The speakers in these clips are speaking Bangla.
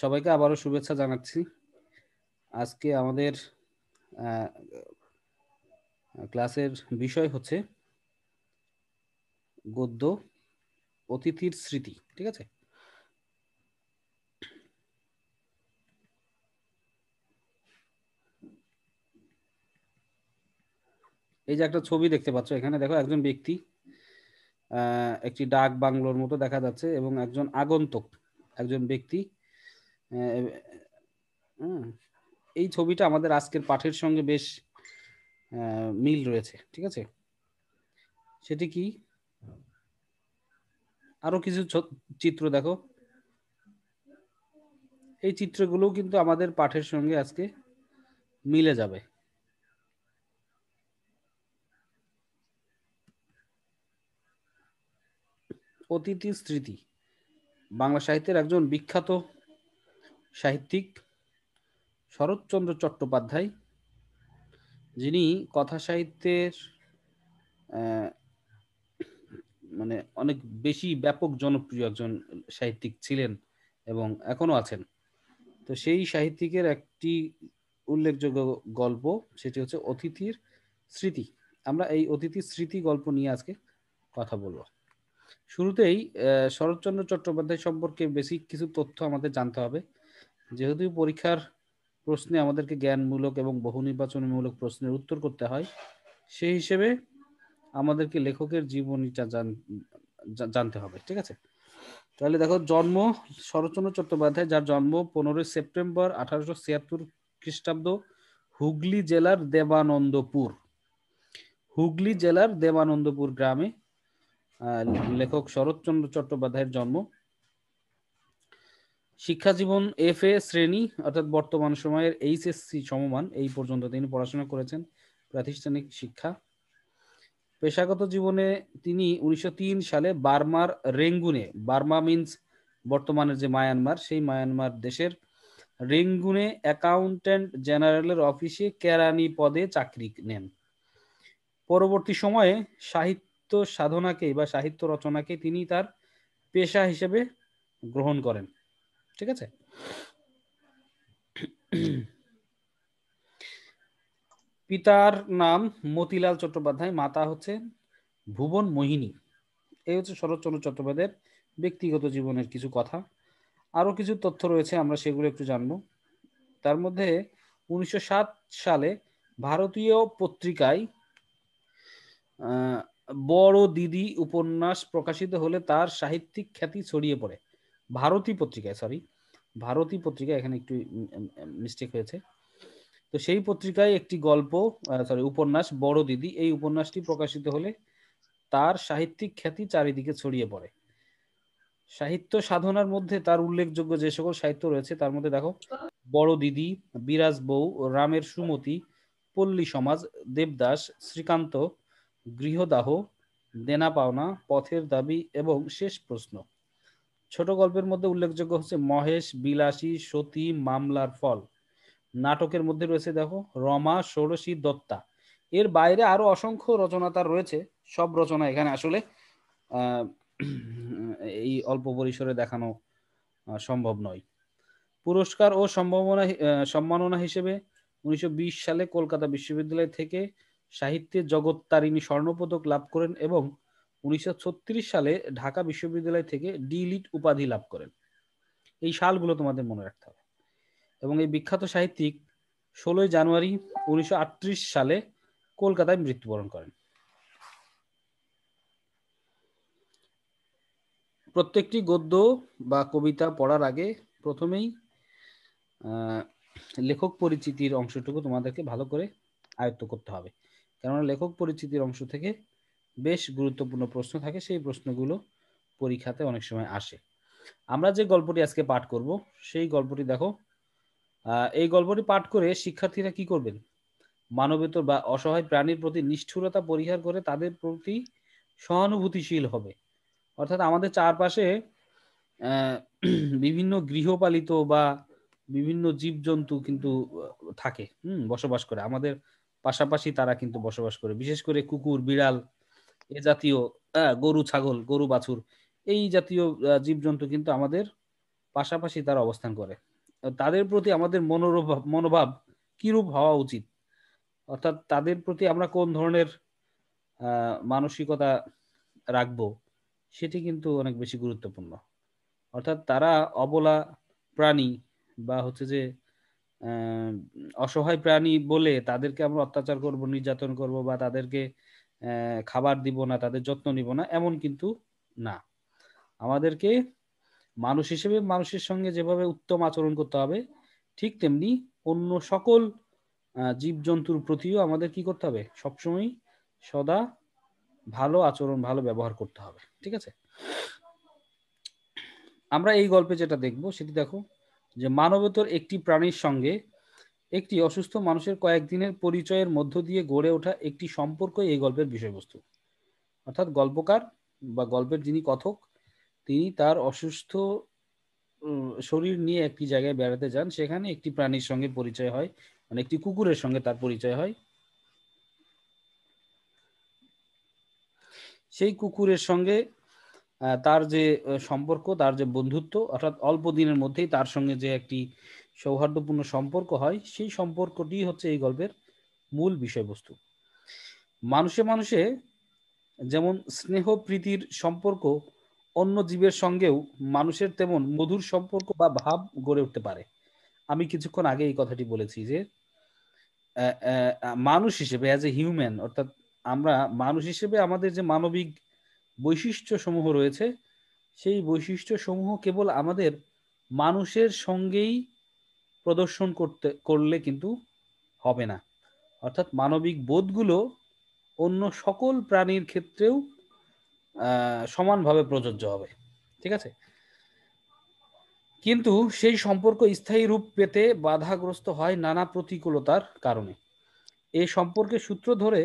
সবাইকে আবারও শুভেচ্ছা জানাচ্ছি। আজকে আমাদের ক্লাসের বিষয় হচ্ছে গদ্য অতিথির স্মৃতি। ঠিক আছে? এই যে একটা ছবি দেখতে পাচ্ছ এখানে, দেখো একজন ব্যক্তি একটি ডাক বাংলোর মতো দেখা যাচ্ছে এবং একজন আগন্তুক, একজন ব্যক্তি। এই ছবিটা আমাদের আজকের পাঠের সঙ্গে বেশ মিল রয়েছে। ঠিক আছে? সেটি কি? আরো কিছু চিত্র দেখো। এই চিত্রগুলো কিন্তু আমাদের পাঠের সঙ্গে আজকে মিলে যাবে। অতিথির স্মৃতি বাংলা সাহিত্যের একজন বিখ্যাত সাহিত্যিক শরৎচন্দ্র চট্টোপাধ্যায়, যিনি কথা সাহিত্যের মানে অনেক বেশি ব্যাপক জনপ্রিয় একজন সাহিত্যিক ছিলেন এবং এখনো আছেন। তো সেই সাহিত্যিকের একটি উল্লেখযোগ্য গল্প, সেটি হচ্ছে অতিথির স্মৃতি। আমরা এই অতিথির স্মৃতি গল্প নিয়ে আজকে কথা বলবো। শুরুতেই শরৎচন্দ্র চট্টোপাধ্যায় সম্পর্কে বেসিক কিছু তথ্য আমাদের জানতে হবে। যেহেতু পরীক্ষার প্রশ্নে আমাদেরকে জ্ঞানমূলক এবং বহু নির্বাচনমূলক প্রশ্নের উত্তর করতে হয়, সেই হিসেবে আমাদেরকে লেখকের জীবনীটা জানতে হবে। ঠিক আছে? তাহলে দেখো, জন্ম শরৎচন্দ্র চট্টোপাধ্যায়, যার জন্ম 15 সেপ্টেম্বর 1876 খ্রিস্টাব্দ হুগলি জেলার দেবানন্দপুর গ্রামে লেখক শরৎচন্দ্র চট্টোপাধ্যায়ের জন্ম। শিক্ষা জীবন FA শ্রেণী অর্থাৎ বর্তমান সময়ের HSC সমমান এই পর্যন্ত তিনি পড়াশোনা করেছেন, প্রাতিষ্ঠানিক শিক্ষা। পেশাগত জীবনে তিনি 1903 সালে বার্মার রেঙ্গুনে, বার্মা মিন্স বর্তমানের যে মায়ানমার, সেই মায়ানমার দেশের রেঙ্গুনে অ্যাকাউন্ট্যান্ট জেনারেলের অফিসে কেরানি পদে চাকরি নেন। পরবর্তী সময়ে সাহিত্য সাধনাকে বা সাহিত্য রচনাকে তিনি তার পেশা হিসেবে গ্রহণ করেন। ঠিক আছে? পিতার নাম মতিলাল চট্টোপাধ্যায়, মাতা হচ্ছে ভুবন মোহিনী। এই হচ্ছে শরৎচন্দ্র চট্টোপাধ্যায়ের ব্যক্তিগত জীবনের কিছু কথা। আরো কিছু তথ্য রয়েছে, আমরা সেগুলো একটু জানবো। তার মধ্যে 1907 সালে ভারতীয় পত্রিকায় বড় দিদি উপন্যাস প্রকাশিত হলে তার সাহিত্যিক খ্যাতি ছড়িয়ে পড়ে। ভারতী পত্রিকায়, এখানে একটু মিস্টেক হয়েছে। তো সেই পত্রিকায় একটি উপন্যাস বড় দিদি, এই উপন্যাসটি প্রকাশিত হলে তার সাহিত্যিক খ্যাতি চারিদিকে ছড়িয়ে পড়ে। সাহিত্য সাধনার মধ্যে তার উল্লেখযোগ্য যে সকল সাহিত্য রয়েছে তার মধ্যে দেখো, বড় দিদি, বিরাজ বউ, রামের সুমতি, পল্লী সমাজ, দেবদাস, শ্রীকান্ত, গৃহদাহ, দেনা পাওনা, পথের দাবি এবং শেষ প্রশ্ন। ছোট গল্পের মধ্যে উল্লেখযোগ্য হচ্ছে মহেশ, বিলাসী, সতী, মামলার ফল। নাটকের মধ্যে রয়েছে দেখো রমা, ষোড়শী, দত্তা। এর বাইরে আরো অসংখ্য রচনা তার রয়েছে। সব রচনা এখানে আসলে এই অল্প পরিসরে দেখানো সম্ভব নয়। পুরস্কার ও সম্মাননা হিসেবে 1920 সালে কলকাতা বিশ্ববিদ্যালয় থেকে সাহিত্যে জগত্তারিণী স্বর্ণপদক লাভ করেন এবং 1936 সালে ঢাকা বিশ্ববিদ্যালয় থেকে ডি.লিট উপাধি লাভ করেন। এই সালগুলো তোমাদের মনে রাখতে হবে। এবং এই বিখ্যাত সাহিত্যিক 16 জানুয়ারি 1938 সালে কলকাতায় মৃত্যুবরণ করেন। প্রত্যেকটি গদ্য বা কবিতা পড়ার আগে প্রথমেই লেখক পরিচিতির অংশটুকু তোমাদেরকে ভালো করে আয়ত্ত করতে হবে, কেননা লেখক পরিচিতির অংশ থেকে বেশ গুরুত্বপূর্ণ প্রশ্ন থাকে, সেই প্রশ্নগুলো পরীক্ষাতে অনেক সময় আসে। আমরা যে গল্পটি আজকে পাঠ করব সেই গল্পটি দেখো, এই গল্পটি পাঠ করে শিক্ষার্থীরা কি করবেন? মানবেতর বা অসহায় প্রাণীর প্রতি নিষ্ঠুরতা পরিহার করে তাদের প্রতি সহানুভূতিশীল হবে। অর্থাৎ আমাদের চারপাশে বিভিন্ন গৃহপালিত বা বিভিন্ন জীবজন্তু কিন্তু থাকে, বসবাস করে, আমাদের পাশাপাশি তারা কিন্তু বসবাস করে। বিশেষ করে কুকুর, বিড়াল, এ জাতীয় গরু, ছাগল, গরু বাছুর, এই জাতীয় জীবজন্তু কিন্তু আমাদের পাশাপাশি তারা অবস্থান করে। তাদের প্রতি আমাদের মনোভাব কিরূপ হওয়া উচিত, অর্থাৎ তাদের প্রতি আমরা কোন ধরনের মানসিকতা রাখবো, সেটি কিন্তু অনেক বেশি গুরুত্বপূর্ণ। অর্থাৎ তারা অবলা প্রাণী বা হচ্ছে যে অসহায় প্রাণী বলে তাদেরকে আমরা অত্যাচার করব, নির্যাতন করব, বা তাদেরকে খাবার দিব না, তাদের যত্ন নিব না, এমন কিন্তু না। আমাদেরকে মানুষ হিসেবে মানুষের সঙ্গে যেভাবে উত্তম আচরণ করতে হবে, ঠিক তেমনি অন্য সকল জীবজন্তুর প্রতিও আমাদের কি করতে হবে, সবসময় সদা ভালো আচরণ, ভালো ব্যবহার করতে হবে। ঠিক আছে, আমরা এই গল্পে যেটা দেখব সেটি দেখো, যে মানবেতর একটি প্রাণীর সঙ্গে একটি অসুস্থ মানুষের কয়েকদিনের পরিচয়ের মধ্য দিয়ে গড়ে ওঠা একটি সম্পর্ক এই গল্পের বিষয়বস্তু। অর্থাৎ গল্পকার বা গল্পের যিনি কথক, তিনি তার অসুস্থ শরীর নিয়ে একটি জায়গায় বেড়াতে যান, সেখানে একটি প্রাণীর সঙ্গে পরিচয় হয়, মানে একটি কুকুরের সঙ্গে তার পরিচয় হয়। সেই কুকুরের সঙ্গে তার যে সম্পর্ক, তার যে বন্ধুত্ব, অর্থাৎ অল্প দিনের মধ্যেই তার সঙ্গে যে একটি সৌহার্দ্যপূর্ণ সম্পর্ক হয়, সেই সম্পর্কটি হচ্ছে এই গল্পের মূল বিষয়বস্তু। মানুষে মানুষে যেমন স্নেহ প্রীতির সম্পর্ক অন্য জীবের সঙ্গেও মানুষের তেমন মধুর সম্পর্ক বা ভাব গড়ে উঠতে পারে। আমি কিছুক্ষণ আগে এই কথাটি বলেছি যে মানুষ হিসেবে, অ্যাজ এ হিউম্যান, অর্থাৎ আমরা মানুষ হিসেবে আমাদের যে মানবিক বৈশিষ্ট্য সমূহ রয়েছে, সেই বৈশিষ্ট্য সমূহ কেবল আমাদের মানুষের সঙ্গেই প্রদর্শন করলে কিন্তু হবে না। অর্থাৎ মানবিক বোধগুলো অন্য সকল প্রাণীর ক্ষেত্রেও সমানভাবে প্রযোজ্য হবে। ঠিক আছে, কিন্তু সেই সম্পর্ক স্থায়ী রূপ পেতে বাধাগ্রস্ত হয় নানা প্রতিকূলতার কারণে। এই সম্পর্কের সূত্র ধরে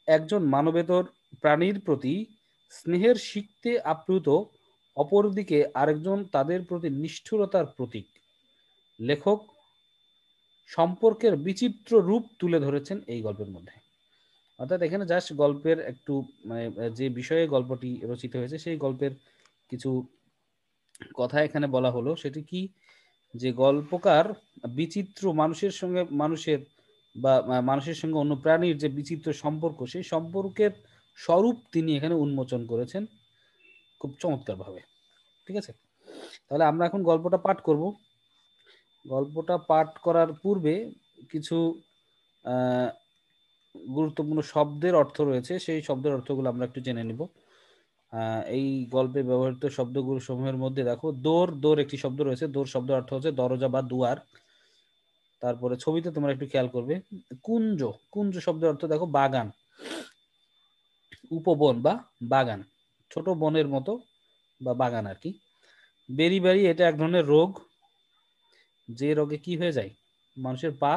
একজন মানবেতর প্রাণীর প্রতি স্নেহের শিখতে আপ্লুত, অপরদিকে আরেকজন তাদের প্রতি নিষ্ঠুরতার প্রতীক। লেখক সম্পর্কের বিচিত্র রূপ তুলে ধরেছেন এই গল্পের মধ্যে। অর্থাৎ এখানে জাস্ট গল্পের একটু মানে যে বিষয়ে গল্পটি রচিত হয়েছে সেই গল্পের কিছু কথা এখানে বলা হলো। সেটি কি, যে গল্পকার বিচিত্র মানুষের সঙ্গে মানুষের বা মানুষের সঙ্গে অন্য প্রাণীর যে বিচিত্র সম্পর্ক, সেই সম্পর্কের স্বরূপ তিনি এখানে উন্মোচন করেছেন খুব চমৎকার ভাবে। ঠিক আছে, তাহলে আমরা এখন গল্পটা পাঠ করব। গল্পটা পাঠ করার পূর্বে কিছু গুরুত্বপূর্ণ শব্দের অর্থ রয়েছে, সেই শব্দের অর্থগুলো আমরা একটু জেনে নিব। এই গল্পে ব্যবহৃত শব্দগুলো সমূহের মধ্যে দেখো, দোর, দোর একটি শব্দ রয়েছে। দোর শব্দের অর্থ হচ্ছে দরজা বা দুয়ার। তারপরে ছবিতে তোমরা একটু খেয়াল করবে, কুঞ্জ, কুঞ্জ শব্দের অর্থ দেখো বাগান, উপবন বা বাগান, ছোট বনের মতো বা বাগান আর কি। বেরি বেরি, এটা এক ধরনের রোগ, যে রোগে কি হয়ে যায়, মানুষের পা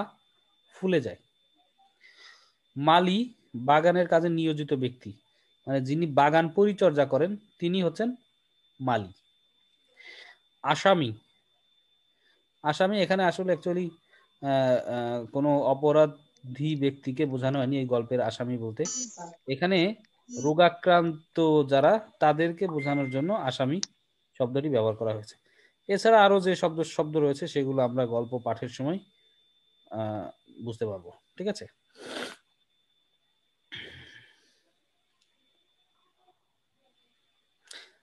ফুলে যায়। মালি, বাগানের কাজে নিয়োজিত ব্যক্তি, মানে যিনি বাগান পরিচর্যা করেন তিনি হচ্ছেন মালি। আসামি, আসামি এখানে আসলে অ্যাকচুয়ালি কোনো অপরাধী ব্যক্তিকে বোঝানো হয়নি এই গল্পের আসামি বলতে। এখানে রোগাক্রান্ত যারা, তাদেরকে বোঝানোর জন্য আসামি শব্দটি ব্যবহার করা হয়েছে। এছাড়া আরো যে শব্দ রয়েছে সেগুলো আমরা গল্প পাঠের সময় বুঝতে পারবো। ঠিক আছে,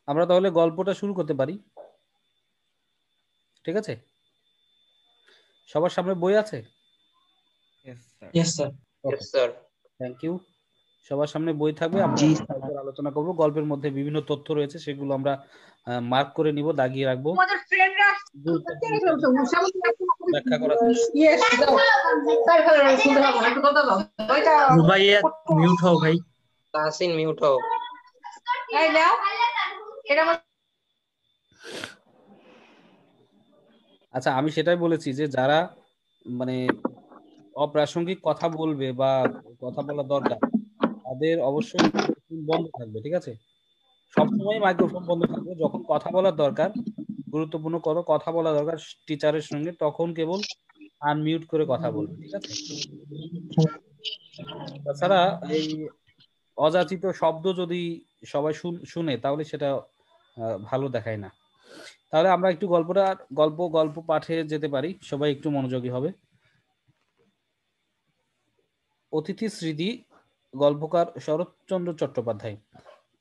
আমরা তাহলে গল্পটা শুরু করতে পারি। ঠিক আছে, সবার সামনে বই আছে? Thank you. সবার সামনে বই থাকবে, আমরা আলোচনা করব। গল্পের মধ্যে বিভিন্ন তথ্য রয়েছে, সেগুলো আমরা মার্ক করে নিব, দাগিয়ে রাখবো। ব্যাখ্যা করা মিউট হও ভাই, তাহসিন মিউট হও। আচ্ছা, আমি সেটাই বলেছি যে যারা মানে অপ্রাসঙ্গিক কথা বলবে বা কথা বলা দরকার, তাদের অবশ্যই বন্ধ থাকবে। ঠিক আছে, সবসময় মাইক্রোফোন বন্ধ থাকবে। যখন কথা বলার দরকার, গুরুত্বপূর্ণ কথা বলা দরকার টিচারের সঙ্গে, তখন কেবল আনমিউট করে কথা বলবে। ঠিক আছে, তাছাড়া এই অযাচিত শব্দ যদি সবাই শুনে, তাহলে সেটা ভালো দেখায় না। তাহলে আমরা একটু গল্প পাঠে যেতে পারি, সবাই একটু মনোযোগী হবে। অতিথি স্মৃতি, গল্পকার শরৎচন্দ্র চট্টোপাধ্যায়।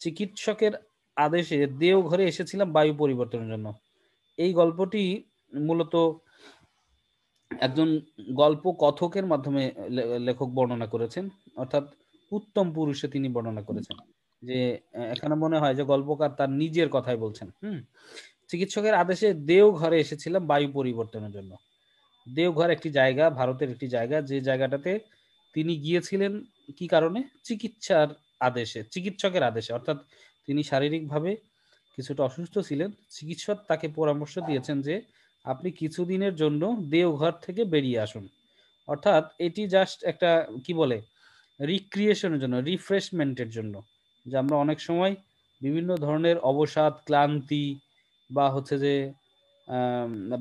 চিকিৎসকের আদেশে দেওঘরে এসেছিলাম বায়ু পরিবর্তনের জন্য। এই গল্পটি মূলত একজন গল্প কথকের মাধ্যমে লেখক বর্ণনা করেছেন, অর্থাৎ উত্তম পুরুষে তিনি বর্ণনা করেছেন। যে এখানে মনে হয় যে গল্পকার তার নিজের কথাই বলছেন। চিকিৎসকের আদেশে দেওঘরে এসেছিলাম বায়ু পরিবর্তনের জন্য। দেওঘর একটি জায়গা, ভারতের একটি জায়গা, যে জায়গাটাতে তিনি গিয়েছিলেন কি কারণে? চিকিৎসকের আদেশে, অর্থাৎ তিনি শারীরিকভাবে কিছুটা অসুস্থ ছিলেন। চিকিৎসক তাকে পরামর্শ দিয়েছেন যে আপনি কিছুদিনের জন্য দেওঘর থেকে বেরিয়ে আসুন। অর্থাৎ এটি জাস্ট একটা কি বলে, রিক্রিয়েশনের জন্য, রিফ্রেশমেন্টের জন্য। যে আমরা অনেক সময় বিভিন্ন ধরনের অবসাদ, ক্লান্তি বা হচ্ছে যে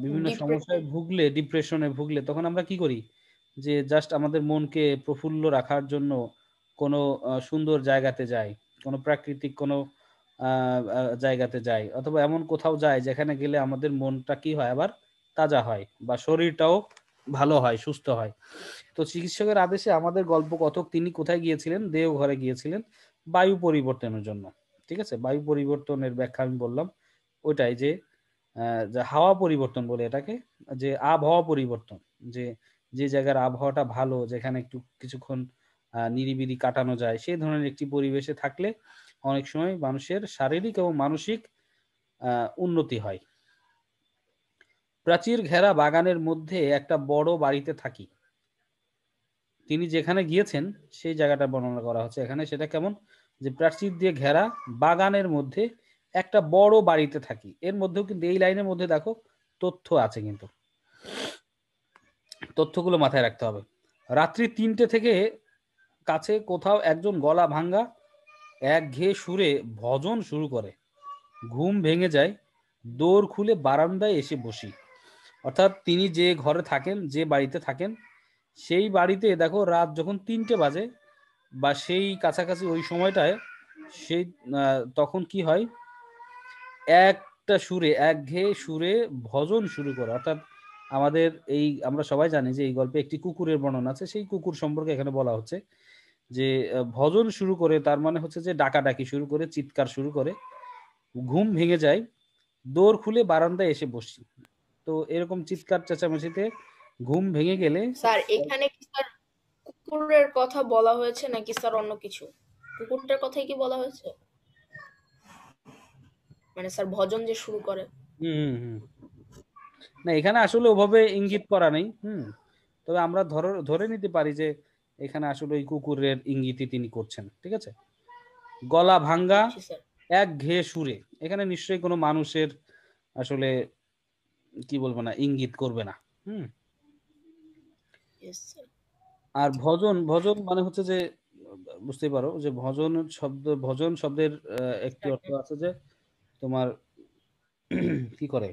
বিভিন্ন সমস্যায় ভুগলে, ডিপ্রেশনে ভুগলে, তখন আমরা কি করি? যে জাস্ট আমাদের মনকে প্রফুল্ল রাখার জন্য কোনো সুন্দর জায়গাতে যাই, কোনো প্রাকৃতিক কোনো জায়গাতে যাই, অথবা এমন কোথাও যাই যেখানে গেলে আমাদের মনটা কি হয়, আবার তাজা হয় বা শরীরটাও ভালো হয়, সুস্থ হয়। তো চিকিৎসকের আদেশে আমাদের গল্প কথক তিনি কোথায় গিয়েছিলেন? দেওঘরে গিয়েছিলেন বায়ু পরিবর্তনের জন্য। ঠিক আছে, বায়ু পরিবর্তনের ব্যাখ্যা আমি বললাম ওইটাই, যে হাওয়া পরিবর্তন বলে এটাকে, যে আবহাওয়া পরিবর্তন, যে যে জায়গার আবহাওয়াটা ভালো, যেখানে একটু কিছুক্ষণ নিরিবিলি কাটানো যায়, সেই ধরনের একটি পরিবেশে থাকলে অনেক সময় মানুষের শারীরিক এবং মানসিক উন্নতি হয়। প্রাচীর ঘেরা বাগানের মধ্যে একটা বড় বাড়িতে থাকি। তিনি যেখানে গিয়েছেন সেই জায়গাটা বর্ণনা করা হচ্ছে এখানে। সেটা কেমন? যে প্রাচীর দিয়ে ঘেরা বাগানের মধ্যে একটা বড় বাড়িতে থাকি। এর মধ্যেও কিন্তু এই লাইনের মধ্যে দেখো তথ্য আছে, কিন্তু তথ্যগুলো মাথায় রাখতে হবে। রাত্রি ৩টে থেকে কাছে কোথাও একজন গলা ভাঙ্গা একঘেয়ে সুরে ভজন শুরু করে। ঘুম ভেঙে যায়, দোর খুলে বারান্দায় এসে বসি। অর্থাৎ তিনি যে ঘরে থাকেন, যে বাড়িতে থাকেন, সেই বাড়িতে দেখো রাত যখন ৩টে বাজে বা সেই কাছাকাছি ওই সময়টায়, সেই তখন কি হয়, একটা সুরে, একঘেয়ে সুরে ভজন শুরু করে। অর্থাৎ আমাদের এই, আমরা সবাই জানি যে এই গল্পে একটি কুকুরের বর্ণনা আছে, সেই কুকুর সম্পর্কে এখানে বলা হচ্ছে যে ভজন শুরু করে, তার মানে হচ্ছে যে ডাকাডাকি শুরু করে, চিৎকার শুরু করে। ঘুম ভেঙে যায়, দোর খুলে বারান্দায় এসে বসি। তো এরকম চিৎকার চেঁচামেচিতে ঘুম ভেঙে গেলে, স্যার এখানে কি স্যার কুকুরের কথা বলা হয়েছে নাকি স্যার অন্য কিছু? কুকুরটার কথাই কি বলা হয়েছে? মানে স্যার ভজন যে শুরু করে। না, এখানে আসলে ওভাবে ইঙ্গিত করা নেই। তবে আমরা ধরে নিতে পারি যে এখানে আসলে ওই কুকুরের ইঙ্গিতই তিনি করছেন। ঠিক আছে, গলা ভাঙ্গা একঘেয়ে সুরে, এখানে নিশ্চয়ই কোনো মানুষের আসলে কি বলবো না, ইঙ্গিত করবে না। আর ভজন মানে হচ্ছে যে, বুঝতেই পারো যে ভজন শব্দের একটি অর্থ আছে যে তোমার কি করে,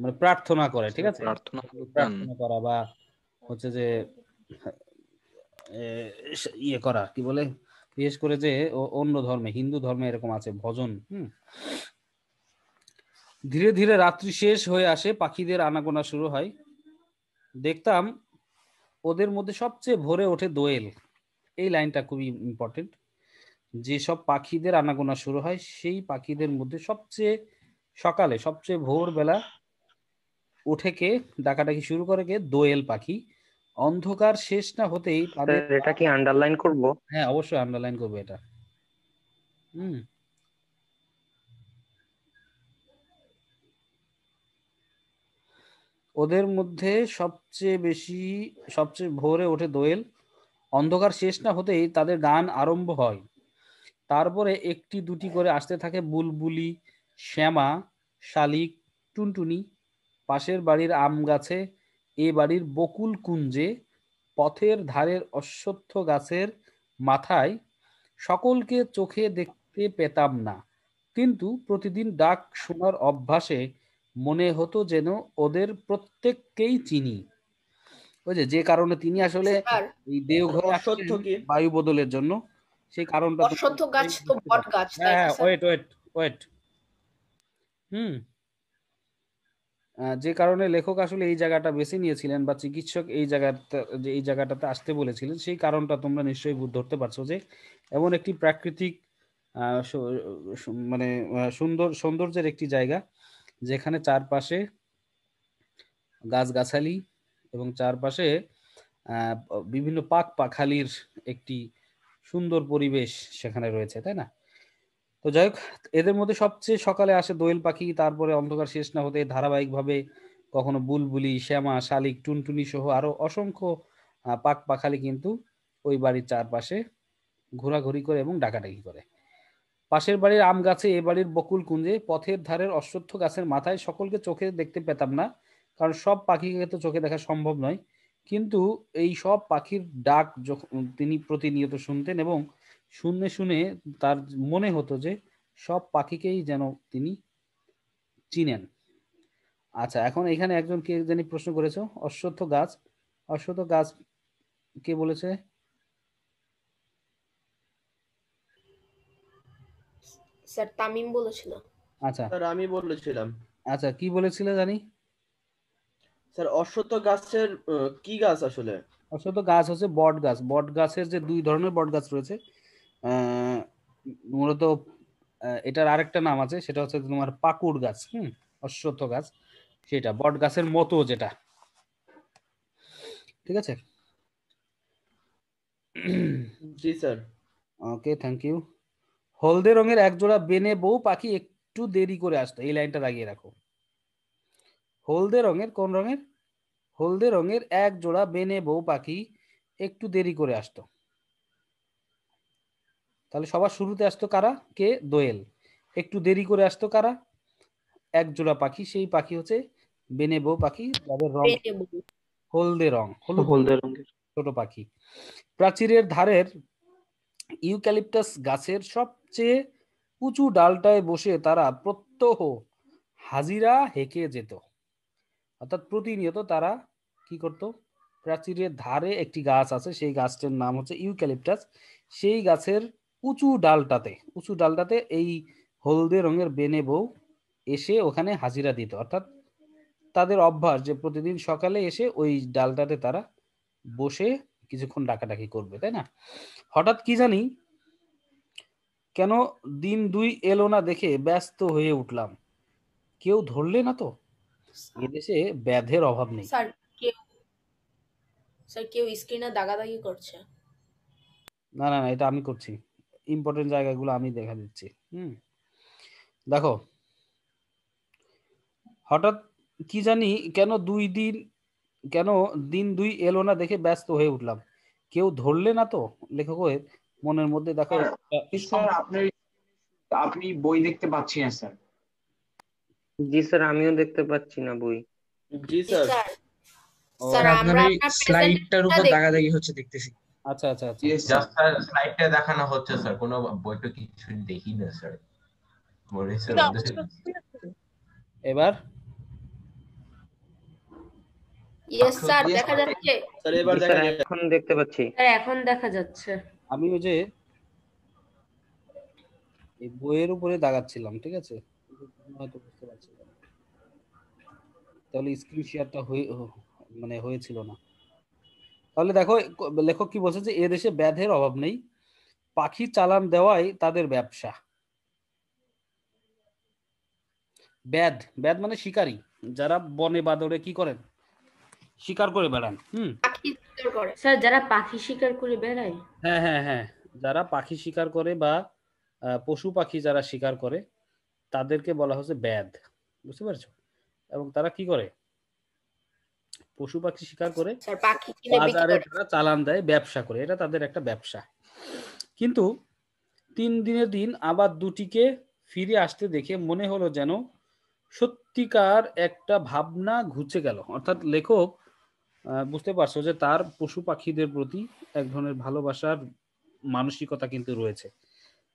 মানে প্রার্থনা করে। ঠিক আছে, প্রার্থনা করা বা হচ্ছে যে ইয়ে করা, কি বলে, বিশেষ করে যে অন্য ধর্মে, হিন্দু ধর্মে এরকম আছে ভজন। ধীরে ধীরে রাত্রি শেষ হয়ে আসে, পাখিদের আনাগোনা শুরু হয়। দেখতাম ওদের মধ্যে সবচেয়ে ভোরে ওঠে দোয়েল। এই লাইনটা খুবই ইম্পর্টেন্ট। যেসব পাখিদের আনাগোনা শুরু হয়, সেই পাখিদের মধ্যে সবচেয়ে সকালে, সবচেয়ে ভোরবেলা উঠে কে, ডাকাডাকি শুরু করে কে? দোয়েল পাখি। অন্ধকার শেষ না হতেই তাদের, এটা কি আন্ডারলাইন করব? হ্যাঁ অবশ্যই আন্ডারলাইন করবে এটা। ওদের মধ্যে সবচেয়ে ভোরে ওঠে দোয়েল, অন্ধকার শেষ না হতেই তাদের গান আরম্ভ হয়। তারপরে একটি দুটি করে আসতে থাকে বুলবুলি, শ্যামা, শালিক, টুনটুনি। পাশের বাড়ির আম গাছে, এ বাড়ির বকুল কুঞ্জে, পথের ধারের অশ্বত্থ গাছের মাথায় সকলকে চোখে দেখতে পেতাম না, কিন্তু প্রতিদিন ডাক শোনার অভ্যাসে মনে হতো যেন ওদের প্রত্যেককেই চিনি। ওই যে কারণে তিনি আসলে এই দেওঘরে আসছেন বায়ু বদলের জন্য, সেই কারণটা অশ্বত্থ গাছ তো বট গাছ, তাই না স্যার? ওয়েট ওয়েট যে কারণে লেখক আসলে এই জায়গাটা বেছে নিয়েছিলেন বা চিকিৎসক এই জায়গাটাতে আসতে বলেছিলেন, সেই কারণটা তোমরা নিশ্চয়ই ধরতে পারছো যে এমন একটি প্রাকৃতিক মানে সৌন্দর্যের একটি জায়গা যেখানে চারপাশে গাছগাছালি এবং চারপাশে বিভিন্ন পাখালির একটি সুন্দর পরিবেশ সেখানে রয়েছে, তাই না? তো যাই হোক, এদের মধ্যে সবচেয়ে সকালে আসে দোয়েল পাখি, তারপরে অন্ধকার শেষ না হতে ধারাবাহিকভাবে কখনো বুলবুলি, শ্যামা, শালিক, টুনটুনি সহ আরো অসংখ্য পাখালি কিন্তু ওই বাড়ির চারপাশে ঘোরাঘুরি করে এবং ডাকাডাকি করে। পাশের বাড়ির আম গাছে, এ বাড়ির বকুল কুঞ্জে, পথের ধারের অশ্বত্থ গাছের মাথায় সকলকে চোখে দেখতে পেতাম না, কারণ সব পাখিকে তো চোখে দেখা সম্ভব নয়। কিন্তু এই সব পাখির ডাক যখন তিনি প্রতিনিয়ত শুনতেন এবং শুনে শুনে তার মনে হতো যে সব পাখিকেই যেন তিনি চিনেন। আচ্ছা, এখন এখানে একজন কে জানি প্রশ্ন করেছো, অশ্বত্থ গাছ। অশ্বত্থ গাছ কে বলেছে? স্যার তামিম বলেছিল। আচ্ছা স্যার আমি বলেছিলাম। আচ্ছা, কি বলেছিলে জানি? স্যার অশ্বত্থ গাছের কি গাছ আসলে? অশ্বত্থ গাছ হচ্ছে বট গাছ। বট গাছের যে দুই ধরনের বট গাছ রয়েছে, মূলত এটার আরেকটা নাম আছে, সেটা হচ্ছে তোমার পাকুড় গাছ। অশ্বত্থ গাছ সেটা বট গাছের মতো যেটা, ঠিক আছে? জি স্যার। Okay, thank you. হলদে রঙের একজোড়া বেনে বউ পাখি একটু দেরি করে আসতো। এই লাইনটা দাগিয়ে রাখো। হলদে রঙের, কোন রঙের? হলদে রঙের এক জোড়া বেনে বউ পাখি একটু দেরি করে আসতো। তাহলে সবার শুরুতে আসতো কারা? কে? দোয়েল। একটু দেরি করে আসতো কারা? এক জোড়া পাখি। সেই পাখি হচ্ছে বেনে বউ পাখি, যাদের রং হলদে রং, হলদে রঙের ছোট পাখি। প্রাচীরের ধারের ইউক্যালিপটাস গাছের সবচেয়ে উঁচু ডালটায় বসে তারা প্রত্যহ হাজিরা হেঁকে যেত। অর্থাৎ প্রতিনিয়ত তারা কি করত? প্রাচীরের ধারে একটি গাছ আছে, সেই গাছটার নাম হচ্ছে ইউক্যালিপটাস। সেই গাছের উঁচু ডালটাতে এই হলদে রঙের বেনে বউ এসে ওখানে হাজিরা দিত। অর্থাৎ তাদের অভ্যাস যে প্রতিদিন সকালে এসে ওই ডালটাতে তারা বসে কিছুক্ষণ ডাকাডাকি করবে, তাই না? হঠাৎ কি জানি কেন দিন দুই এলো না দেখে ব্যস্ত হয়ে উঠলাম। কেউ ধরলে না তো? এদেশে ব্যাধের অভাব নেই। স্যার কেউ স্ক্রিনে দাগাদাগি করছে। না না না, এটা আমি করছি। ইম্পর্টেন্ট জায়গাগুলো আমি দেখা দিচ্ছি। দেখো, হঠাৎ কি জানি কেন দিন দুই এলো না দেখে ব্যস্ত হয়ে উঠলাম। কেউ ধরলে না তো? লেখকের মনের মধ্যে দেখো স্যার আপনি বই দেখতে পাচ্ছি না স্যার। জি স্যার, আমিও দেখতে পাচ্ছি না বই। জি স্যার। স্যার আপনার আমরা ওই স্লাইডটার উপর দাগাদাগি হচ্ছে দেখতেছি। আচ্ছা আচ্ছা আচ্ছা, জাস্ট স্যার স্লাইডটা দেখানো হচ্ছে স্যার, কোনো বইটা কিছু দেখি না স্যার। এবার ইয়েস স্যার দেখা যাচ্ছে। স্যার এবার দেখা যাচ্ছে। এখন দেখতে পাচ্ছি। স্যার এখন দেখা যাচ্ছে। আমি ওই যে এই বইয়ের উপরে দাগাচ্ছিলাম, ঠিক আছে? হয়তো বুঝতে পারছি না, তাহলে স্ক্রিন শেয়ারটা হয়েছিল না। তাহলে দেখো, লেখক কি বলছে যে এদেশে ব্যাধের অভাব নেই, পাখি চালান দেওয়াই তাদের ব্যবসা। ব্যাধ মানে শিকারী, যারা বনে বাদরে কি করেন? শিকার করে বেড়ান। স্যার যারা পাখি শিকার করে বেড়ায়, হ্যাঁ হ্যাঁ হ্যাঁ, যারা পাখি শিকার করে বা পশু পাখি যারা শিকার করে তাদেরকে বলা হচ্ছে ব্যাধ। বুঝতে পারছো? এবং তারা কি করে? পশু পাখি শিকার করে বাজারে তারা চালান দেয়, ব্যবসা করে। এটা তাদের একটা ব্যবসা। কিন্তু 3 দিনের দিন আবার দুটিকে ফিরে আসতে দেখে মনে হলো যেন সত্যিকার একটা ভাবনা ঘুচে গেল। অর্থাৎ লেখক বুঝতে পারছো যে তার পশু পাখিদের প্রতি এক ধরনের ভালোবাসার মানসিকতা কিন্তু রয়েছে,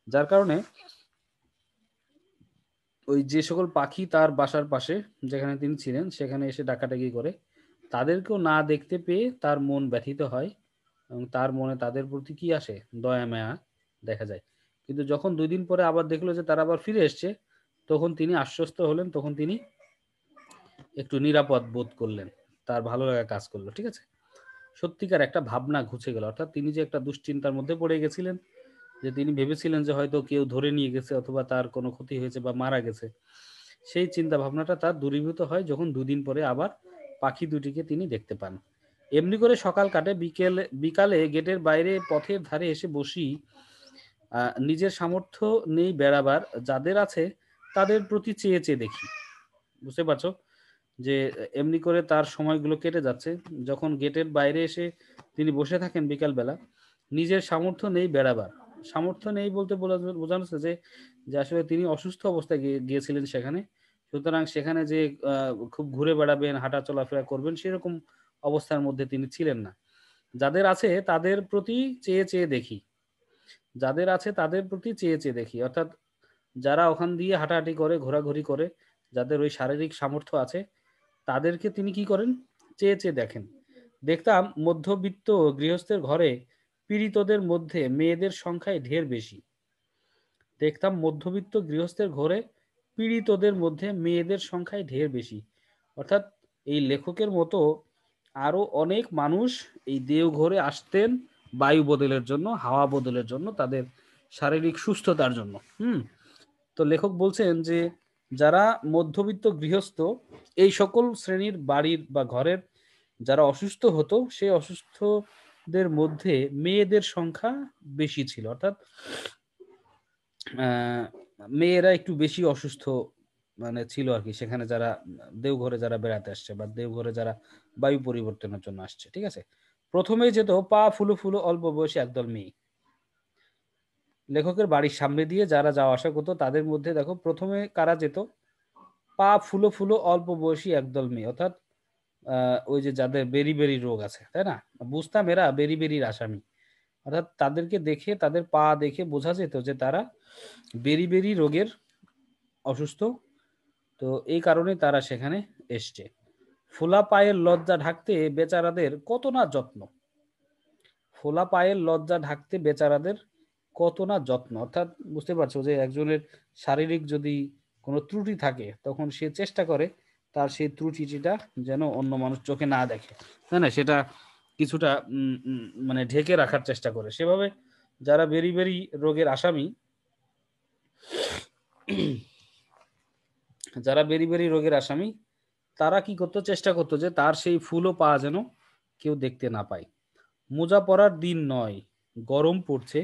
যার কারণে ওই যে সকল পাখি তার বাসার পাশে যেখানে তিনি ছিলেন সেখানে এসে ডাকাডাকি করে, তাদেরকেও না দেখতে পেয়ে তার মন ব্যথিত হয় এবং তার মনে তাদের প্রতি কি আসে? দয়া মায়া দেখা যায়। কিন্তু যখন 2 দিন পরে আবার দেখলো যে তারা আবার ফিরে এসছে, তখন তিনি আশ্বস্ত হলেন, তখন তিনি একটু নিরাপদ বোধ করলেন, তার ভালো লাগা কাজ করলো। ঠিক আছে, সত্যিকার একটা ভাবনা ঘুচে গেল। অর্থাৎ তিনি যে একটা দুশ্চিন্তার মধ্যে পড়ে গেছিলেন, যে তিনি ভেবেছিলেন যে হয়তো কেউ ধরে নিয়ে গেছে অথবা তার কোনো ক্ষতি হয়েছে বা মারা গেছে, সেই চিন্তা ভাবনাটা তার দূরীভূত হয় যখন 2 দিন পরে আবার পাখি দুটিকে তিনি দেখতে পান। এমনি করে সকাল কাটে। বিকালে গেটের বাইরে পথের ধারে এসে বসি। নিজের সামর্থ্য নেই বেড়াবার, যাদের আছে তাদের প্রতি চেয়ে চেয়ে দেখি। বুঝতে পারছো যে এমনি করে তার সময়গুলো কেটে যাচ্ছে। যখন গেটের বাইরে এসে তিনি বসে থাকেন বিকালবেলা, নিজের সামর্থ্য নেই বেড়াবার। সামর্থ্য নেই বলতে বোঝানো হচ্ছে যে আসলে তিনি অসুস্থ অবস্থায় গিয়েছিলেন সেখানে, সুতরাং সেখানে যে খুব ঘুরে বেড়াবেন, হাঁটা চলাফেরা করবেন, সেরকম অবস্থার মধ্যে তিনি ছিলেন না। যাদের আছে তাদের প্রতি চেয়ে চেয়ে দেখি, যাদের আছে তাদের প্রতি চেয়ে চেয়ে দেখি, অর্থাৎ যারা ওখান দিয়ে হাঁটাহাঁটি করে, ঘোরাঘুরি করে, যাদের ওই শারীরিক সামর্থ্য আছে, তাদেরকে তিনি কি করেন, চেয়ে চেয়ে দেখেন। দেখতাম মধ্যবিত্ত গৃহস্থের ঘরে পীড়িতদের মধ্যে মেয়েদের সংখ্যায় ঢের বেশি। দেখতাম মধ্যবিত্ত গৃহস্থের ঘরে পীড়িতদের মধ্যে মেয়েদের সংখ্যায় ঢের বেশি। অর্থাৎ এই লেখকের মতো আরো অনেক মানুষ এই দেওঘরে আসতেন বায়ু বদলের জন্য, হাওয়া বদলের জন্য, তাদের শারীরিক সুস্থতার জন্য। তো লেখক বলছেন যে যারা মধ্যবিত্ত গৃহস্থ, এই সকল শ্রেণীর বাড়ির বা ঘরের যারা অসুস্থ হতো, সেই অসুস্থদের মধ্যে মেয়েদের সংখ্যা বেশি ছিল। অর্থাৎ মেয়েরা একটু বেশি অসুস্থ মানে ছিল আর কি, সেখানে যারা দেওঘরে যারা বেড়াতে আসছে বা দেওঘরে যারা বায়ু পরিবর্তনের জন্য আসছে। ঠিক আছে, প্রথমেই যেত পা ফুলো ফুলো অল্প বয়সী একদল মেয়ে। লেখকের বাড়ির সামনে দিয়ে যারা যাওয়া আসা করতো, তাদের মধ্যে দেখো প্রথমে কারা যেত, পা ফুলো ফুলো অল্প বয়সী একদল মেয়ে। অর্থাৎ ওই যে যাদের বেরি বেরি রোগ আছে, তাই না, বুঝতাম এরা বেরি বেরির আসামি। অর্থাৎ তাদেরকে দেখে, তাদের পা দেখে বোঝা যেত যে তারা বেরি বেরি রোগের অসুস্থ। তো এই কারণে তারা সেখানে এসছে। ফোলা পায়ের লজ্জা ঢাকতে বেচারাদের কত না যত্ন, ফোলা পায়ের লজ্জা ঢাকতে বেচারাদের কত না যত্ন। অর্থাৎ বুঝতে পারছো যে একজনের শারীরিক যদি কোনো ত্রুটি থাকে, তখন সে চেষ্টা করে তার সেই ত্রুটিটা যেন অন্য মানুষ চোখে না দেখে, তাই না, সেটা কিছুটা মানে ঢেকে রাখার চেষ্টা করে। সেভাবে যারা বেরি বেরি রোগের আসামি, যারা বেরি বেরি রোগের আসামি, তারা কি করতো, চেষ্টা করতো যে তার সেই ফুলও পা যেন কেউ দেখতে না পায়। মোজা পরার দিন নয়, গরম পড়ছে,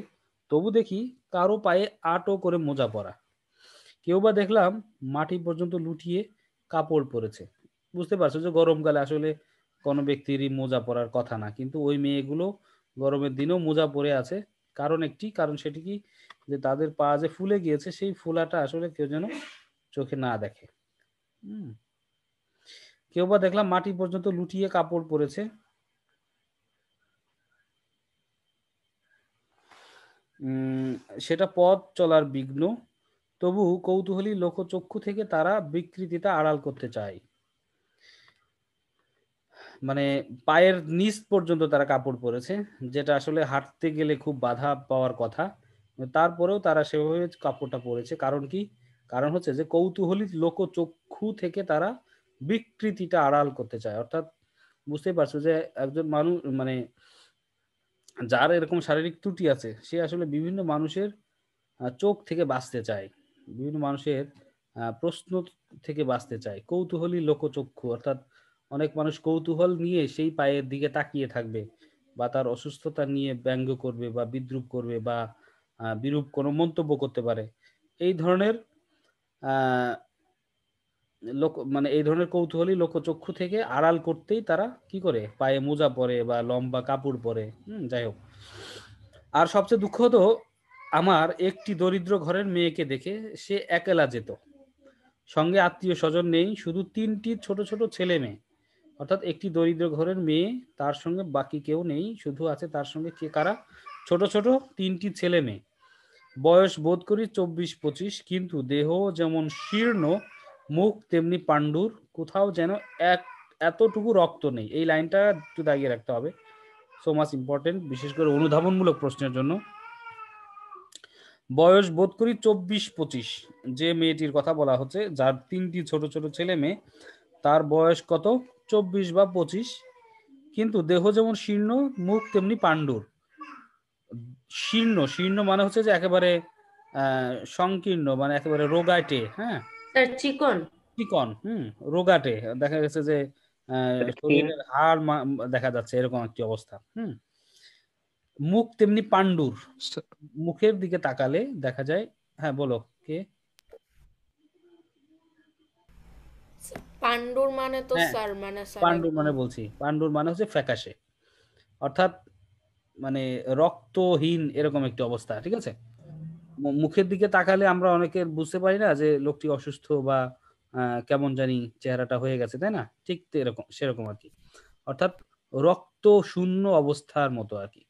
তবু দেখি কারো পায়ে আটো করে মোজা পরা। কেউ বা দেখলাম মাটি পর্যন্ত লুটিয়ে কাপড় পরেছে। বুঝতে পারছো যে গরমকালে আসলে কোনো ব্যক্তিরই মোজা পরার কথা না, কিন্তু ওই মেয়েগুলো গরমের দিনেও মোজা পরে আছে। কারণ সেটি কি, যে তাদের পা যে ফুলে গিয়েছে, সেই ফুলাটা আসলে কেউ যেন চোখে না দেখে। কেউ বা দেখলাম মাটি পর্যন্ত লুটিয়ে কাপড় পরেছে। সেটা পথ চলার বিঘ্ন, তবু কৌতূহলী লোকচক্ষু থেকে তারা বিকৃতিটা আড়াল করতে চায়। মানে পায়ের নিচ পর্যন্ত তারা কাপড় পরেছে, যেটা আসলে হাঁটতে গেলে খুব বাধা পাওয়ার কথা, তারপরেও তারা সেভাবে কাপড়টা পরেছে। কারণ কি, কারণ হচ্ছে যে কৌতূহলী লোকচক্ষু থেকে তারা বিকৃতিটা আড়াল করতে চায়। অর্থাৎ বুঝতেই পারছো যে একজন মানুষ মানে যার এরকম শারীরিক ত্রুটি আছে, সে আসলে বিভিন্ন মানুষের চোখ থেকে বাঁচতে চায়, বিভিন্ন মানুষের প্রশ্ন থেকে বাঁচতে চায়। কৌতূহলী লোকচক্ষু, অর্থাৎ অনেক মানুষ কৌতূহল নিয়ে সেই পায়ের দিকে তাকিয়ে থাকবে, বা তার অসুস্থতা নিয়ে ব্যঙ্গ করবে বা বিদ্রুপ করবে বা বিরূপ কোনো মন্তব্য করতে পারে। এই ধরনের এই ধরনের কৌতূহলী লোকচক্ষু থেকে আড়াল করতেই তারা কি করে, পায়ে মোজা পরে বা লম্বা কাপড় পরে। যাই হোক, আর সবচেয়ে দুঃখ হতো আমার একটি দরিদ্র ঘরের মেয়েকে দেখে। সে একলা যেত, সঙ্গে আত্মীয় স্বজন নেই, শুধু 3টি ছোট ছোট ছেলে মেয়ে। অর্থাৎ একটি দরিদ্র ঘরের মেয়ে, তার সঙ্গে বাকি কেউ নেই, শুধু আছে তার সঙ্গে কারা, ছোট ছোট 3টি ছেলে মেয়ে। বয়স বোধ করি 24-25, কিন্তু দেহ যেমন শীর্ণ, মুখ তেমনি পাণ্ডুর, কোথাও যেন এতটুকু রক্ত নেই। এই লাইনটা একটু দাগিয়ে রাখতে হবে, সো মাচ ইম্পর্টেন্ট, বিশেষ করে অনুধাবনমূলক প্রশ্নের জন্য। বয়স বোধ করি 24-25। যে মেয়েটির কথা বলা হচ্ছে, যার 3টি ছোট ছোট ছেলে মেয়ে, তার বয়স কত? 24 বা 25। কিন্তু দেহ যেমন শীর্ণ, মুখ তেমনি পাণ্ডুর। শীর্ণ, শীর্ণ মানে হচ্ছে যে একেবারে সংকীর্ণ, মানে একেবারে রোগাটে। হ্যাঁ, স্যার চিকন। চিকন, রোগাটে। দেখা গেছে যে এটা কি? শরীরের হাড় দেখা যাচ্ছে, এরকম একটি অবস্থা। মুখ তেমনি পাণ্ডুর। মুখের দিকে তাকালে দেখা যায়। হ্যাঁ, বলো কে? পাণ্ডুর মানে তো হ্যাঁ, স্যার, মানে স্যার পাণ্ডুর মানে বলছি, পাণ্ডুর মানে হচ্ছে ফ্যাকাশে, অর্থাৎ মানে রক্তহীন, এরকম একটি অবস্থা। ঠিক আছে, মুখের দিকে তাকালে আমরা অনেকে বুঝতে পারি না যে লোকটি অসুস্থ বা কেমন জানি চেহারাটা হয়ে গেছে, তাই না? ঠিক এরকম, সেরকম আর কি। অর্থাৎ রক্ত শূন্য অবস্থার মতো আর কি,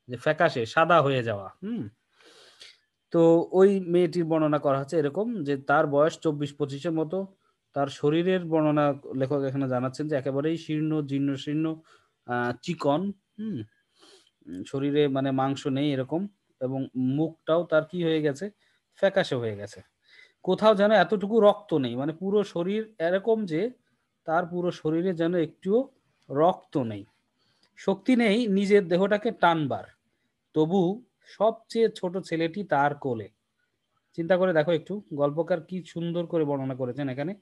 যে ফ্যাকাশে সাদা হয়ে যাওয়া। তো ওই মেয়েটির বর্ণনা করা হচ্ছে এরকম যে তার বয়স 24-25-এর মতো। তার শরীরের বর্ণনা লেখক এখানে জানাচ্ছেন যে একেবারেই শীর্ণ, জীর্ণ শীর্ণ, চিকন। শরীরে মানে মাংস নেই এরকম, এবং মুখটাও তার কি হয়ে গেছে? ফ্যাকাশে হয়ে গেছে। কোথাও যেন এতটুকু রক্ত নেই, মানে পুরো শরীর এরকম যে তার পুরো শরীরে যেন একটুও রক্ত নেই, শক্তি নেই নিজের দেহটাকে টানবার। তবু সবচেয়ে ছোট ছেলেটি তার কোলে। চিন্তা করে দেখো একটু, গল্পকার কি সুন্দর করে বর্ণনা করেছেন এখানে,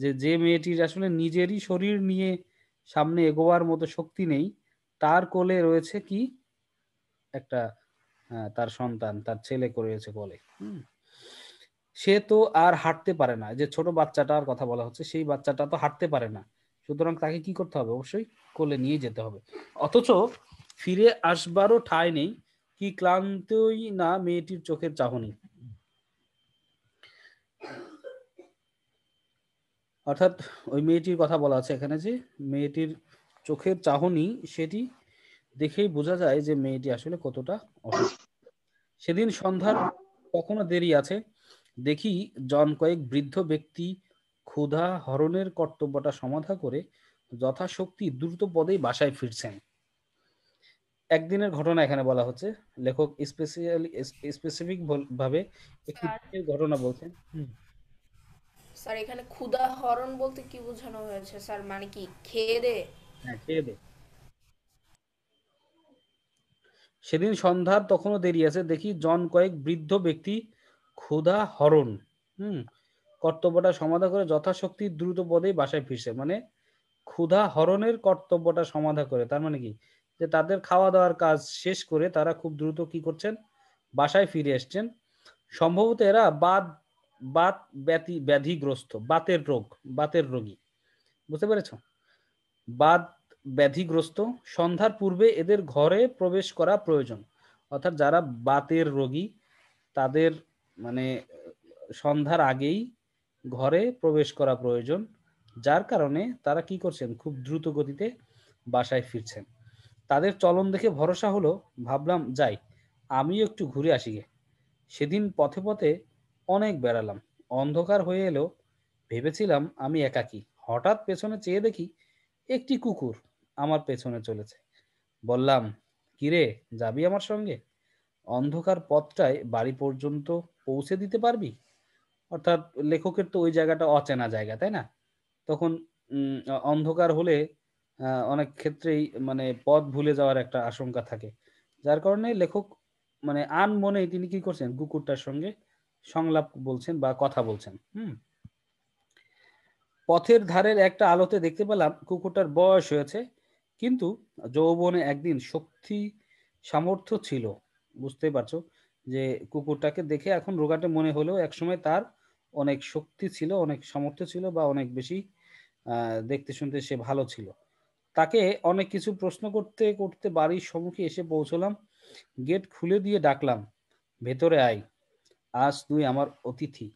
যে যে মেয়েটির আসলে নিজেরই শরীর নিয়ে সামনে এগোবার মতো শক্তি নেই, তার কোলে রয়েছে কি একটা তার সন্তান, তার ছেলে রয়েছে কোলে। সে তো আর হাঁটতে পারে না, যে ছোট বাচ্চাটার কথা বলা হচ্ছে, সেই বাচ্চাটা তো হাঁটতে পারে না, সুতরাং তাকে কি করতে হবে? অবশ্যই কোলে নিয়ে যেতে হবে। অথচ ফিরে আসবারও ঠাঁই নেই, কি ক্লান্তই না মেয়েটির চোখের চাহনি। অর্থাৎ ওই মেয়েটির কথা বলা আছে এখানে, যে মেয়েটির চোখের চাহনি, সেটি দেখেই বোঝা যায় যে মেয়েটি আসলে কতটা অসুস্থ। সেদিন সন্ধ্যার কখনো দেরি আছে, দেখি জন কয়েক বৃদ্ধ ব্যক্তি ক্ষুধা হরণের কর্তব্যটা সমাধা করে যথাশক্তি দ্রুত পদেই বাসায় ফিরছেন। একদিনের ঘটনা এখানে বলা হচ্ছে, লেখক স্পেসিফিক ভাবে একটি দিনের ঘটনা বলছেন। স্যার এখানে ক্ষুধা হরণ বলতে কি বোঝানো হয়েছে স্যার? মানে কি খেয়ে দে? হ্যাঁ, খেয়ে দে। সেদিন সন্ধ্যার তখনও দেরি আছে, দেখি জন কয়েক বৃদ্ধ ব্যক্তি ক্ষুধা হরণ কর্তব্যটা সমাধা করে যথাশক্তি দ্রুত পদেই বাসায় ফিরছে। মানে ক্ষুধা হরণের কর্তব্যটা সমাধা করে, তার মানে কি, যে তাদের খাওয়া দাওয়ার কাজ শেষ করে তারা খুব দ্রুত কি করছেন? বাসায় ফিরে এসছেন। সম্ভবত এরা বাত ব্যাধিগ্রস্ত, বাতের রোগী। বুঝতে পেরেছ? বাত ব্যাধিগ্রস্ত। সন্ধ্যার পূর্বে এদের ঘরে প্রবেশ করা প্রয়োজন। অর্থাৎ যারা বাতের রোগী, তাদের মানে সন্ধ্যার আগেই ঘরে প্রবেশ করা প্রয়োজন, যার কারণে তারা কি করছেন? খুব দ্রুত গতিতে বাসায় ফিরছেন। তাদের চলন দেখে ভরসা হলো, ভাবলাম যাই আমিও একটু ঘুরে আসি গে। সেদিন পথে পথে অনেক বেড়ালাম, অন্ধকার হয়ে এলো, ভেবেছিলাম আমি একাকী। হঠাৎ পেছনে চেয়ে দেখি একটি কুকুর আমার পেছনে চলেছে। বললাম, কিরে, যাবি আমার সঙ্গে? অন্ধকার পথটায় বাড়ি পর্যন্ত পৌঁছে দিতে পারবি? অর্থাৎ লেখকের তো ওই জায়গাটা অচেনা জায়গা, তাই না? তখন অন্ধকার হলে অনেক ক্ষেত্রেই মানে পথ ভুলে যাওয়ার একটা আশঙ্কা থাকে, যার কারণে লেখক মানে মনেই তিনি কি করছেন? কুকুরটার সঙ্গে সংলাপ বলছেন বা কথা বলছেন। পথের ধারের একটা আলোতে দেখতে পেলাম কুকুরটার বয়স হয়েছে, কিন্তু যৌবনে একদিন শক্তি সামর্থ্য ছিল। বুঝতে পারছো যে কুকুরটাকে দেখে এখন রোগাটে মনে হলেও একসময় তার অনেক শক্তি ছিল, অনেক সামর্থ্য ছিল, বা অনেক বেশি দেখতে শুনতে সে ভালো ছিল। তাকে অনেক কিছু প্রশ্ন করতে করতে বাড়ির সম্মুখে এসে পৌঁছলাম। গেট খুলে দিয়ে ডাকলাম, ভেতরে আয়, আজ তুই আমার অতিথি।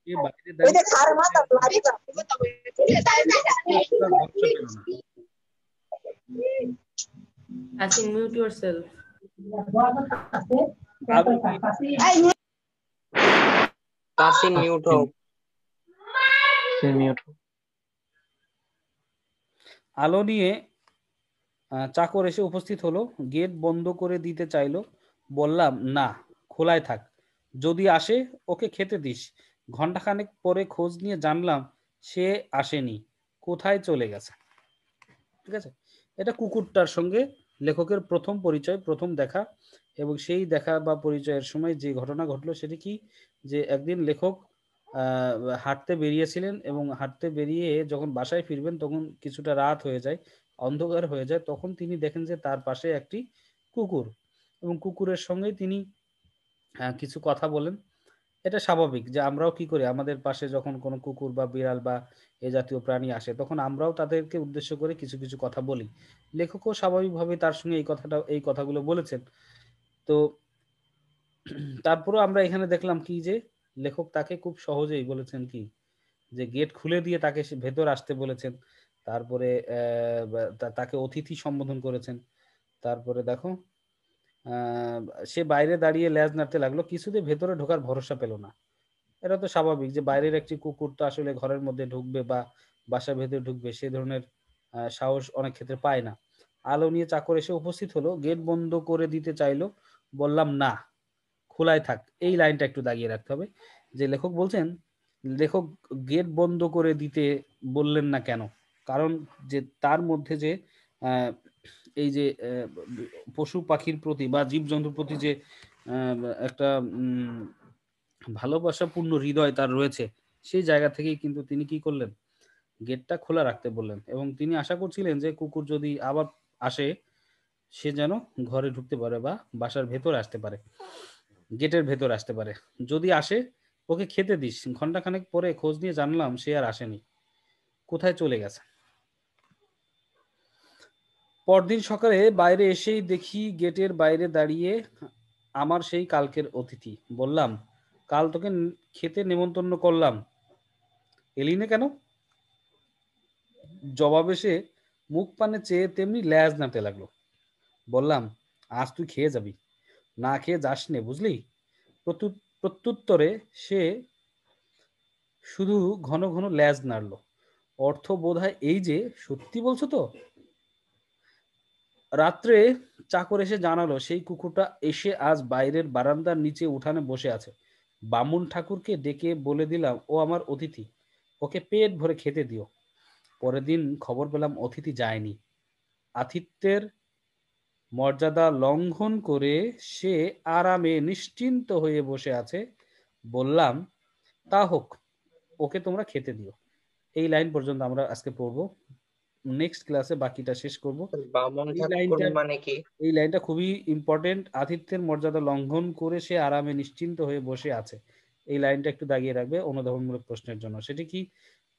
সে বাইরে দাঁড়িয়ে ভরসা পেল না। Asin, mute yourself. Tasin mute হোক। আলো নিয়ে চাকর এসে উপস্থিত হলো, গেট বন্ধ করে দিতে চাইলো। বললাম, না, খোলাই থাক, যদি আসে ওকে খেতে দিস। ঘন্টাখানেক পরে খোঁজ নিয়ে জানলাম সে আসেনি, কোথায় চলে গেছে। ঠিক আছে, এটা কুকুরটার সঙ্গে লেখকের প্রথম পরিচয়, প্রথম দেখা। এবং সেই দেখা বা পরিচয়ের সময় যে ঘটনা ঘটলো সেটি কি, যে একদিন লেখক হাঁটতে বেরিয়েছিলেন এবং হাঁটতে বেরিয়ে যখন বাসায় ফিরবেন তখন কিছুটা রাত হয়ে যায়, অন্ধকার হয়ে যায়। তখন তিনি দেখেন যে তার পাশে একটি কুকুর, এবং কুকুরের সঙ্গে তিনি কিছু কথা বলেন। এটা স্বাভাবিক যে আমরাও কি করি, আমাদের পাশে যখন কোনো কুকুর বা বিড়াল বা এ জাতীয় প্রাণী আসে তখন আমরাও তাদেরকে উদ্দেশ্য করে কিছু কিছু কথা বলি। লেখকও স্বাভাবিকভাবে তার সঙ্গে এই কথাগুলো বলেছেন। তো তারপরেও আমরা এখানে দেখলাম কি, যে লেখক তাকে খুব সহজেই বলেছেন কি, যে গেট খুলে দিয়ে তাকে ভেতর আসতে বলেছেন। তারপরে তাকে অতিথি সম্বোধন করেছেন। তারপরে দেখো সে বাইরে দাঁড়িয়ে ল্যাজ নাড়তে লাগলো, কিছুতে ভেতরে ঢোকার ভরসা পেল না। এটা তো স্বাভাবিক যে বাইরের একটি কুকুর তো আসলে ঘরের মধ্যে ঢুকবে বা বাসার ভেতরে ঢুকবে সে ধরনের সাহস অনেক ক্ষেত্রে পায় না। আলো নিয়ে চাকর এসে উপস্থিত হলো, গেট বন্ধ করে দিতে চাইলো, বললাম না, খোলাই থাক। এই লাইনটা একটু দাগিয়ে রাখতে হবে, যে লেখক বলছেন লেখক গেট বন্ধ করে দিতে বললেন না কেন, কারণ যে তার মধ্যে যে এই যে পশু পাখির প্রতি বা জীবজন্তুর প্রতি যে একটা ভালোবাসাপূর্ণ হৃদয় তার রয়েছে, সেই জায়গা থেকেই কিন্তু তিনি কি করলেন, গেটটা খোলা রাখতে বললেন। এবং তিনি আশা করছিলেন যে কুকুর যদি আবার আসে সে যেন ঘরে ঢুকতে পারে বা বাসার ভেতর আসতে পারে, গেটের ভেতর আসতে পারে। যদি আসে ওকে খেতে দিস। ঘন্টাখানেক পরে খোঁজ নিয়ে জানলাম সে আর আসেনি, কোথায় চলে গেছে। পরদিন সকালে বাইরে এসেই দেখি গেটের বাইরে দাঁড়িয়ে আমার সেই কালকের অতিথি। বললাম, কাল তোকে খেতে নেমন্তন্ন করলাম, এলি না কেন? জবাবে সে মুখ পানে চেয়ে তেমনি ল্যাজ নাড়তে লাগলো। বললাম, আজ তুই খেয়ে যাবি, না খেয়ে যাস নে, বুঝলি? প্রত্যুত্তরে সে শুধু ঘন ঘন ল্যাজ নাড়ল। অর্থ বোধহয় এই যে, সত্যি বলছো তো? রাত্রে চাকর এসে জানালো সেই কুকুরটা এসে আজ বাইরের বারান্দার নিচে উঠানে বসে আছে। বামুন ঠাকুরকে ডেকে বলে দিলাম ও আমার অতিথি, ওকে পেট ভরে খেতে দিও। পরের দিন খবর পেলাম অতিথি যায়নি, আতিথ্যের মর্যাদা লঙ্ঘন করে সে আরামে নিশ্চিন্ত হয়ে বসে আছে। বললাম, তা হোক, ওকে তোমরা খেতে দিও। এই লাইন পর্যন্ত আমরা আজকে পড়বো, নেক্সট ক্লাসে বাকিটা শেষ করব। বামন এই ঠাকুর লাইনটা মানে কি? এই লাইনটা খুবই ইম্পর্টেন্ট। আতিথ্যের মর্যাদা লঙ্ঘন করে সে আরামে নিশ্চিন্ত হয়ে বসে আছে, এই লাইনটা একটু দাগিয়ে রাখবে অনুধাবনমূলক প্রশ্নের জন্য। সেটি কি,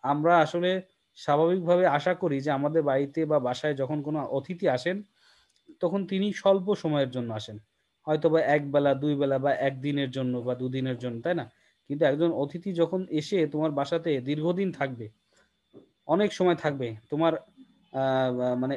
আমরা আসলে স্বাভাবিকভাবে আশা করি যে আমাদের বাড়িতে বা বাসায় যখন কোনো অতিথি আসেন তখন তিনি স্বল্প সময়ের জন্য আসেন, হয়তো বা এক বেলা, দুই বেলা বা একদিনের জন্য বা দুদিনের জন্য, তাই না? কিন্তু একজন অতিথি যখন এসে তোমার বাসাতে দীর্ঘদিন থাকবে, অনেক সময় থাকবে, তোমার মানে